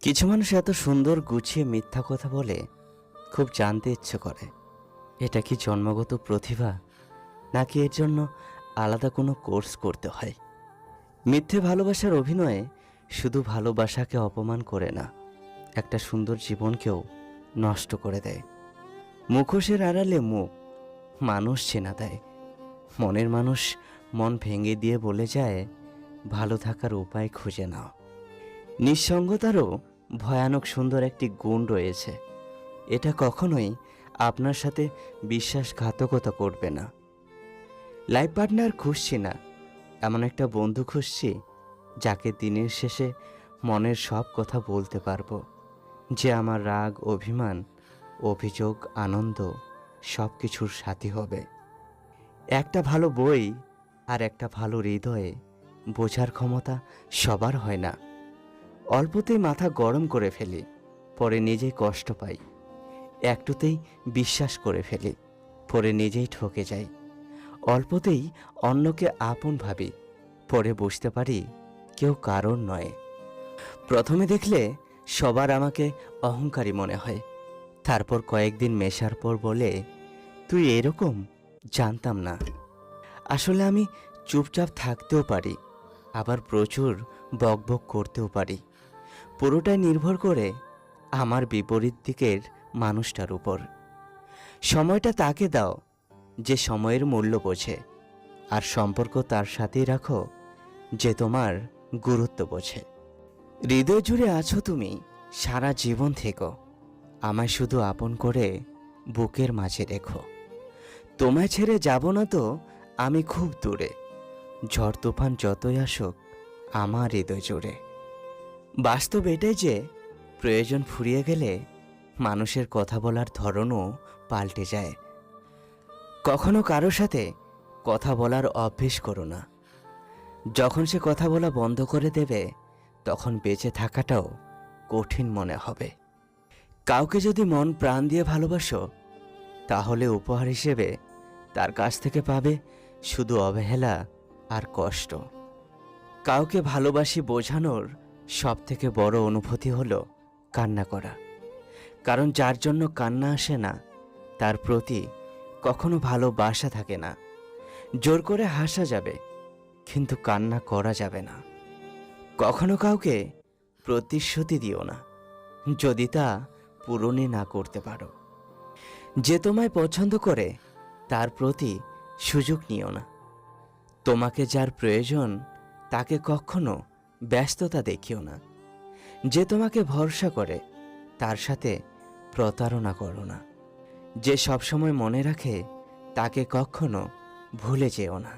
কিছু মানুষ এত সুন্দর গুছিয়ে মিথ্যা কথা বলে, খুব জানতে ইচ্ছে করে এটা কি জন্মগত প্রতিভা, নাকি এর জন্য আলাদা কোনো কোর্স করতে হয়। মিথ্যে ভালোবাসার অভিনয়ে শুধু ভালোবাসাকে অপমান করে না, একটা সুন্দর জীবনকেও নষ্ট করে দেয়। মুখোশের আড়ালে মুখ মানুষ চেনা দেয়। মনের মানুষ মন ভেঙে দিয়ে বলে যায়, ভালো থাকার উপায় খুঁজে নাও। নিঃসঙ্গতারও ভয়ানক সুন্দর একটি গুণ রয়েছে, এটা কখনোই আপনার সাথে বিশ্বাসঘাতকতা করবে না। লাইফ পার্টনার খুঁজছি না, এমন একটা বন্ধু খুঁজছি যাকে দিনের শেষে মনের সব কথা বলতে পারবো, যে আমার রাগ, অভিমান, অভিযোগ, আনন্দ সব কিছুর সাথী হবে। একটা ভালো বই আর একটা ভালো হৃদয়ে বোঝার ক্ষমতা সবার হয় না। অল্পতেই মাথা গরম করে ফেলি, পরে নিজেই কষ্ট পাই। একটুতেই বিশ্বাস করে ফেলি, পরে নিজেই ঠকে যাই। অল্পতেই অন্যকে আপন ভাবি, পরে বুঝতে পারি কেউ কারণ নয়। প্রথমে দেখলে সবার আমাকে অহংকারী মনে হয়, তারপর কয়েকদিন মেশার পর বলে, তুই এরকম, জানতাম না। আসলে আমি চুপচাপ থাকতেও পারি, আবার প্রচুর বকবক করতেও পারি। পুরোটাই নির্ভর করে আমার বিপরীত দিকের মানুষটার উপর। সময়টা তাকে দাও যে সময়ের মূল্য বোঝে, আর সম্পর্ক তার সাথেই রাখো যে তোমার গুরুত্ব বোঝে। হৃদয় জুড়ে আছো তুমি, সারা জীবন থেকো, আমায় শুধু আপন করে বুকের মাঝে রেখো। তোমায় ছেড়ে যাব না তো আমি খুব দূরে, ঝড় তুফান যতই আসুক আমার হৃদয় জুড়ে। বাস্তব এটাই যে প্রয়োজন ফুরিয়ে গেলে মানুষের কথা বলার ধরনও পাল্টে যায়। কখনো কারো সাথে কথা বলার অভ্যেস করো না, যখন সে কথা বলা বন্ধ করে দেবে তখন বেঁচে থাকাটাও কঠিন মনে হবে। কাউকে যদি মন প্রাণ দিয়ে ভালোবাসো, তাহলে উপহার হিসেবে তার কাছ থেকে পাবে শুধু অবহেলা আর কষ্ট। কাউকে ভালোবাসি বোঝানোর সব থেকে বড় অনুভূতি হলো কান্না করা, কারণ যার জন্য কান্না আসে না তার প্রতি কখনো ভালোবাসা থাকে না। জোর করে হাসা যাবে, কিন্তু কান্না করা যাবে না। কখনো কাউকে প্রতিশ্রুতি দিও না যদি তা পূরণই না করতে পারো। যে তোমায় পছন্দ করে তার প্রতি সুযোগ নিও না। তোমাকে যার প্রয়োজন তাকে কখনো ব্যস্ততা দেখিও না। যে তোমাকে ভরসা করে তার সাথে প্রতারণা করো না। যে সবসময় মনে রাখে তাকে কখনো ভুলে যেও না।